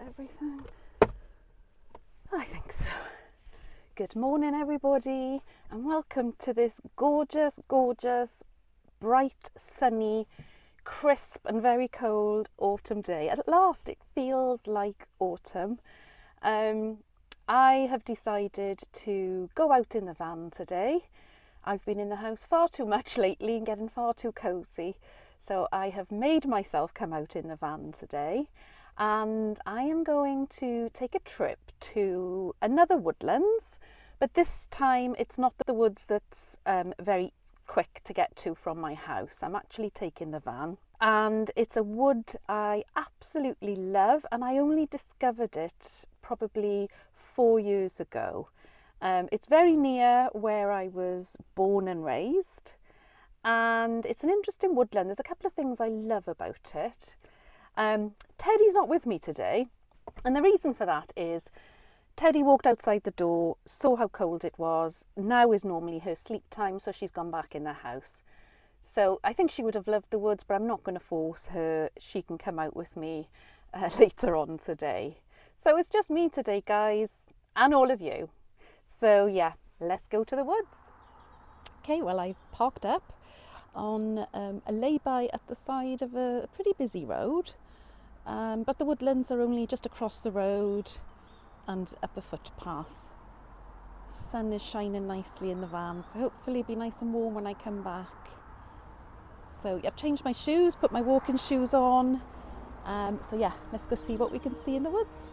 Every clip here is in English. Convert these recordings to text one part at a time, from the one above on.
everything? I think so. Good morning everybody, and welcome to this gorgeous, bright, sunny, crisp and very cold autumn day. At last it feels like autumn. I have decided to go out in the van today. I've been in the house far too much lately and getting far too cosy. So I have made myself come out in the van today, and I am going to take a trip to another woodlands, but this time it's not the woods that's very quick to get to from my house. I'm actually taking the van, and it's a wood I absolutely love, and I only discovered it probably 4 years ago. It's very near where I was born and raised, and it's an interesting woodland. There's a couple of things I love about it. Teddy's not with me today, and the reason for that is Teddy walked outside the door, saw how cold it was. Now is normally her sleep time, so she's gone back in the house. So I think she would have loved the woods, but I'm not going to force her. She can come out with me later on today. So it's just me today, guys, and all of you. So yeah, let's go to the woods. Okay, well, I've parked up on a lay-by at the side of a pretty busy road, but the woodlands are only just across the road and up a footpath. Sun is shining nicely in the van, so hopefully it'll be nice and warm when I come back. So I've changed my shoes, put my walking shoes on. So yeah, let's go see what we can see in the woods.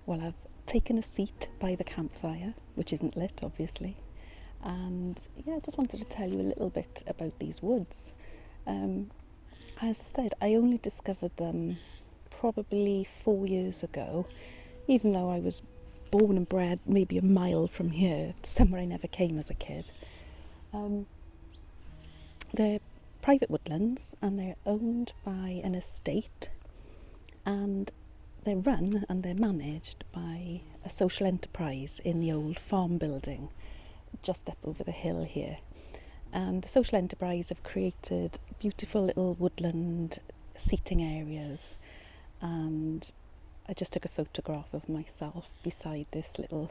Well, I've taken a seat by the campfire, which isn't lit, obviously, and yeah, I just wanted to tell you a little bit about these woods. As I said, I only discovered them probably 4 years ago, even though I was born and bred maybe a mile from here, somewhere I never came as a kid. They're private woodlands, and they're owned by an estate, and they're run and they're managed by a social enterprise in the old farm building just up over the hill here. And the social enterprise have created beautiful little woodland seating areas, and I just took a photograph of myself beside this little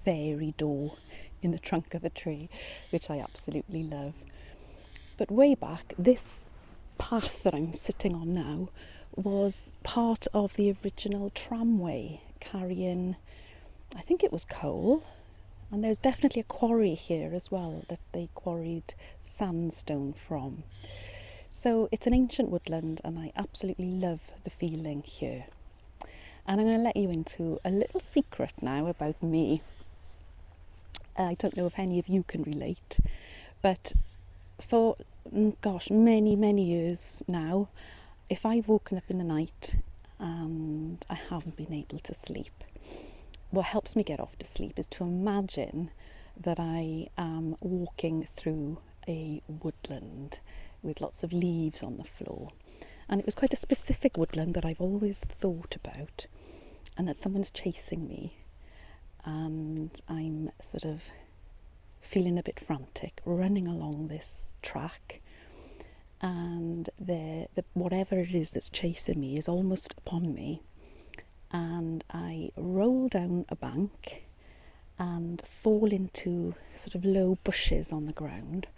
fairy door in the trunk of a tree, which I absolutely love. But way back, this path that I'm sitting on now was part of the original tramway carrying, I think it was coal, and there's definitely a quarry here as well that they quarried sandstone from. So it's an ancient woodland, and I absolutely love the feeling here. And I'm going to let you into a little secret now about me. I don't know if any of you can relate, but for many years now, if I've woken up in the night and I haven't been able to sleep, what helps me get off to sleep is to imagine that I am walking through a woodland with lots of leaves on the floor. And it was quite a specific woodland that I've always thought about, and that someone's chasing me, and I'm sort of feeling a bit frantic, running along this track, and the whatever it is that's chasing me is almost upon me, and I roll down a bank and fall into sort of low bushes on the ground.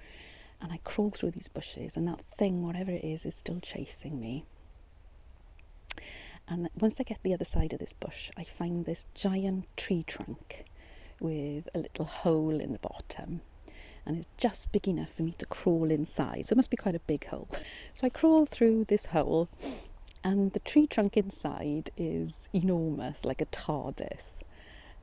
And I crawl through these bushes, and that thing, whatever it is still chasing me. And once I get the other side of this bush, I find this giant tree trunk with a little hole in the bottom. And it's just big enough for me to crawl inside. So it must be quite a big hole. So I crawl through this hole, and the tree trunk inside is enormous, like a TARDIS.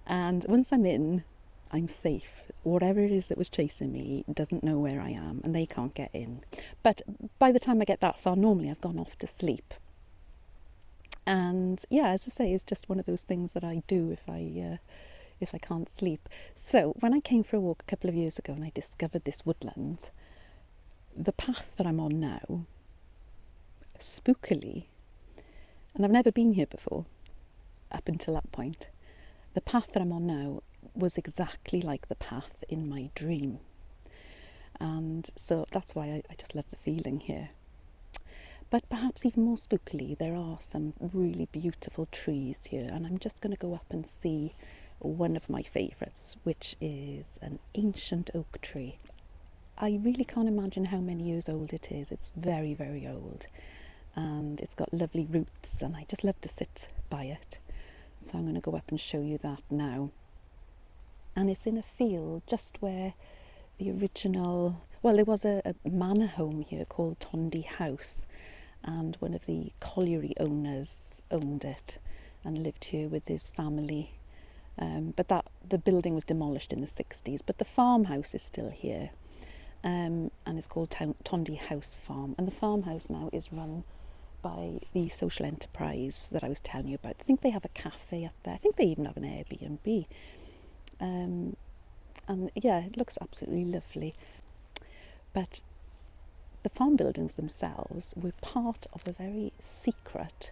And once I'm in, I'm safe. Whatever it is that was chasing me doesn't know where I am, and they can't get in. But by the time I get that far, normally I've gone off to sleep. And yeah, as I say, it's just one of those things that I do if I can't sleep. So when I came for a walk a couple of years ago and I discovered this woodland, the path that I'm on now, spookily, and I've never been here before up until that point, the path that I'm on now was exactly like the path in my dream. And so that's why I just love the feeling here. But perhaps even more spookily, there are some really beautiful trees here, and I'm just going to go up and see one of my favourites, which is an ancient oak tree. I really can't imagine how many years old it is. It's very, very old, and it's got lovely roots, and I just love to sit by it. So I'm going to go up and show you that now. And it's in a field just where the original, well, there was a manor home here called Tondu House, and one of the colliery owners owned it and lived here with his family. But the building was demolished in the 60s, but the farmhouse is still here, and it's called Tondu House Farm. And the farmhouse now is run by the social enterprise that I was telling you about. I think they have a cafe up there. I think they even have an Airbnb. And yeah, it looks absolutely lovely. But the farm buildings themselves were part of a very secret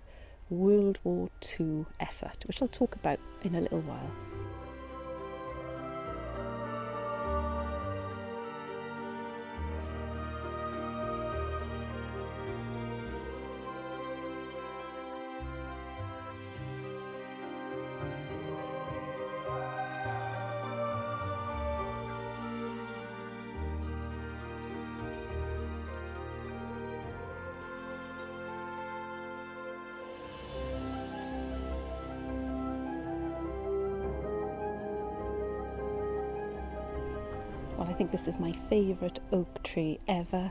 World War II effort, which I'll talk about in a little while. Well, I think this is my favourite oak tree ever.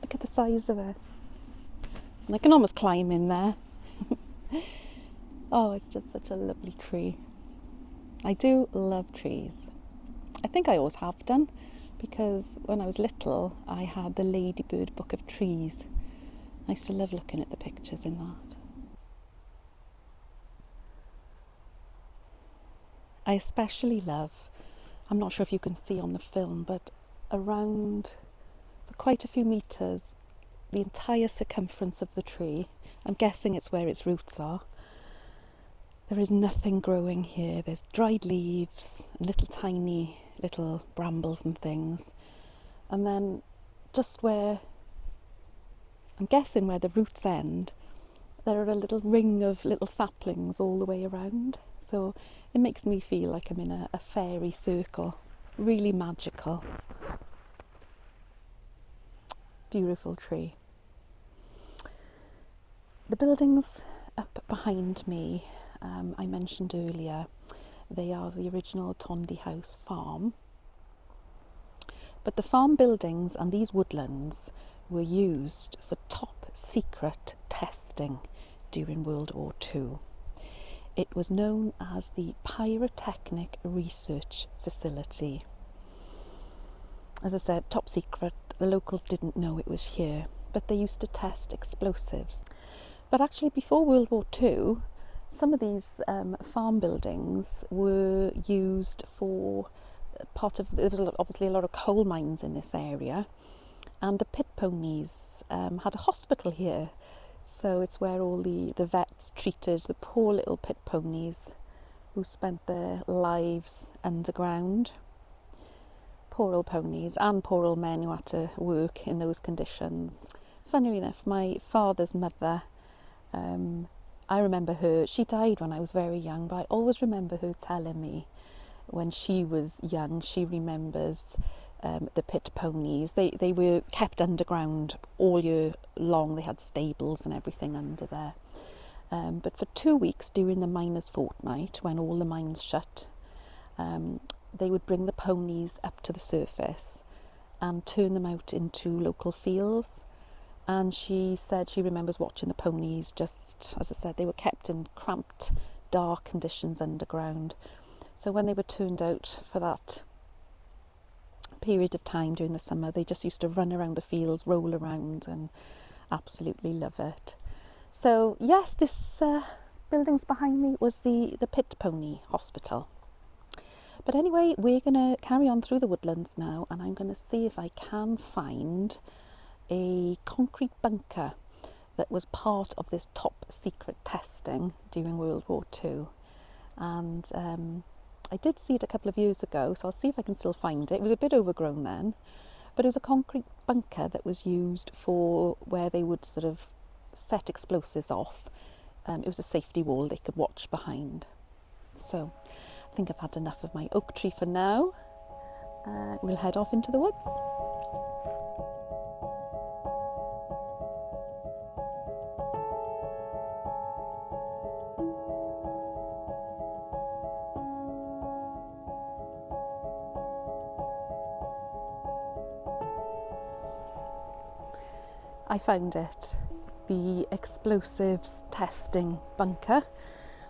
Look at the size of it. And I can almost climb in there. Oh, it's just such a lovely tree. I do love trees. I think I always have done, because when I was little, I had the Ladybird book of trees. I used to love looking at the pictures in that. I especially love, I'm not sure if you can see on the film, but around, for quite a few metres, the entire circumference of the tree, I'm guessing it's where its roots are, there is nothing growing here. There's dried leaves, little tiny little brambles and things. And then just where, I'm guessing where the roots end, there are a little ring of little saplings all the way around. So it makes me feel like I'm in a fairy circle, really magical. Beautiful tree. The buildings up behind me, I mentioned earlier, they are the original Tondu House farm. But the farm buildings and these woodlands were used for top secret testing during World War II. It was known as the Pyrotechnic Research Facility. As I said, top secret. The locals didn't know it was here, but they used to test explosives. But actually, before World War II, some of these farm buildings were used for part of, there was obviously a lot of coal mines in this area, and the pit ponies had a hospital here. So it's where all the vets treated the poor little pit ponies who spent their lives underground. Poor old ponies, and poor old men who had to work in those conditions. Funnily enough, my father's mother, I remember her, she died when I was very young, but I always remember her telling me when she was young, she remembers the pit ponies. They were kept underground all year long. They had stables and everything under there. But for 2 weeks during the miners' fortnight, when all the mines shut, they would bring the ponies up to the surface and turn them out into local fields. And she said she remembers watching the ponies, just as I said, they were kept in cramped, dark conditions underground. So when they were turned out for that period of time during the summer, they just used to run around the fields, roll around, and absolutely love it. So yes, this buildings behind me was the pit pony hospital. But anyway, we're going to carry on through the woodlands now, and I'm going to see if I can find a concrete bunker that was part of this top secret testing during World War II. And I did see it a couple of years ago, so I'll see if I can still find it. It was a bit overgrown then, but it was a concrete bunker that was used for where they would sort of set explosives off. It was a safety wall they could watch behind. So I think I've had enough of my oak tree for now. We'll head off into the woods. I found it, the explosives testing bunker,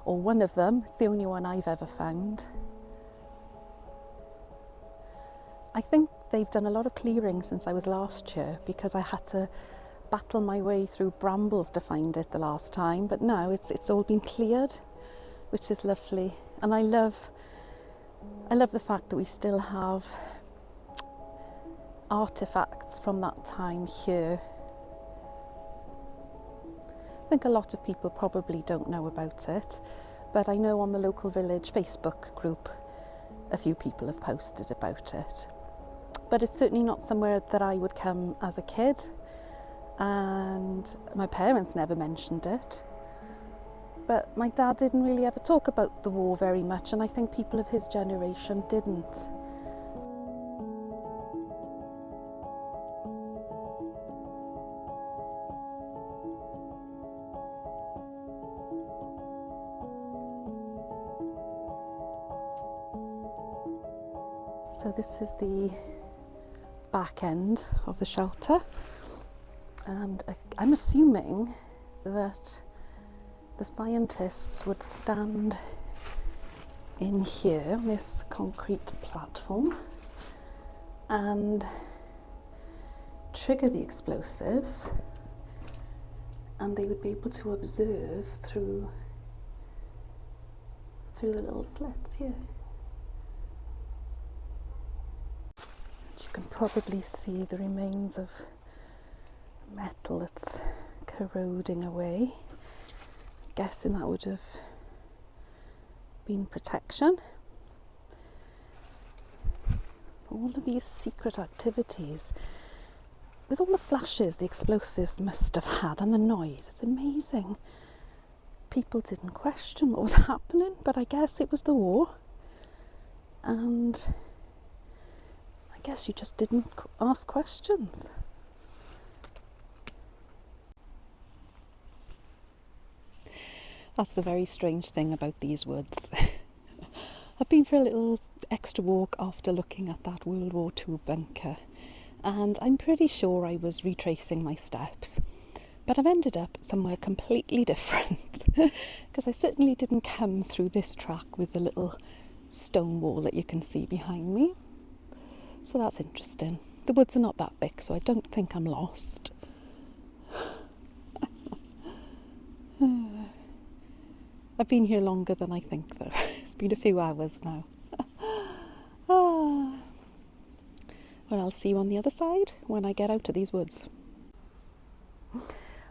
or one of them. It's the only one I've ever found. I think they've done a lot of clearing since I was last year, because I had to battle my way through brambles to find it the last time, but now it's all been cleared, which is lovely. And I love the fact that we still have artifacts from that time here. I think a lot of people probably don't know about it, but I know on the local village Facebook group a few people have posted about it. But it's certainly not somewhere that I would come as a kid, and my parents never mentioned it. But my dad didn't really ever talk about the war very much, and I think people of his generation didn't. So this is the back end of the shelter, and I'm assuming that the scientists would stand in here on this concrete platform and trigger the explosives, and they would be able to observe through the little slits here. You can probably see the remains of metal that's corroding away. I'm guessing that would have been protection. All of these secret activities, with all the flashes the explosive must have had and the noise, it's amazing. People didn't question what was happening, but I guess it was the war, and I guess you just didn't ask questions. That's the very strange thing about these woods. I've been for a little extra walk after looking at that World War II bunker, and I'm pretty sure I was retracing my steps, but I've ended up somewhere completely different, because I certainly didn't come through this track with the little stone wall that you can see behind me. So that's interesting. The woods are not that big, so I don't think I'm lost. I've been here longer than I think, though. It's been a few hours now. Well, I'll see you on the other side when I get out of these woods.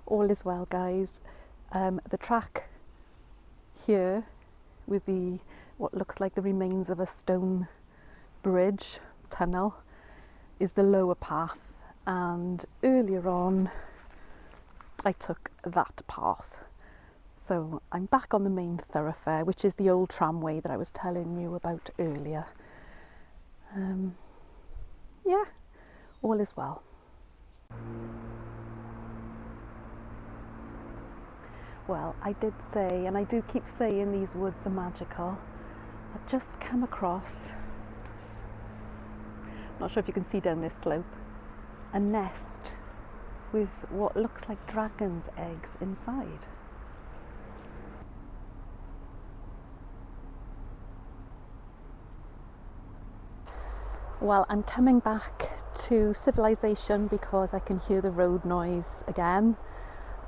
All is well, guys. The track here with what looks like the remains of a stone bridge tunnel is the lower path, and earlier on I took that path. So I'm back on the main thoroughfare, which is the old tramway that I was telling you about earlier. Yeah, all is well. Well, I did say, and I do keep saying these woods are magical. I've just come across, not sure if you can see down this slope, a nest with what looks like dragon's eggs inside. Well, I'm coming back to civilization because I can hear the road noise again.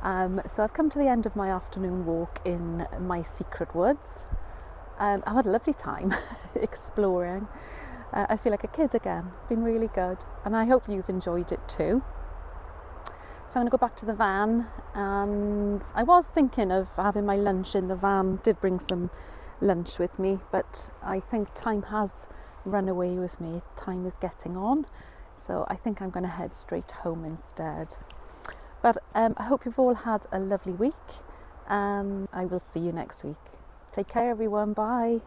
So I've come to the end of my afternoon walk in my secret woods. I've had a lovely time exploring. I feel like a kid again. Been really good, and I hope you've enjoyed it too. So I'm going to go back to the van, and I was thinking of having my lunch in the van. Did bring some lunch with me, but I think time has run away with me. Time is getting on, so I think I'm going to head straight home instead. But I hope you've all had a lovely week, and I will see you next week. Take care everyone, bye.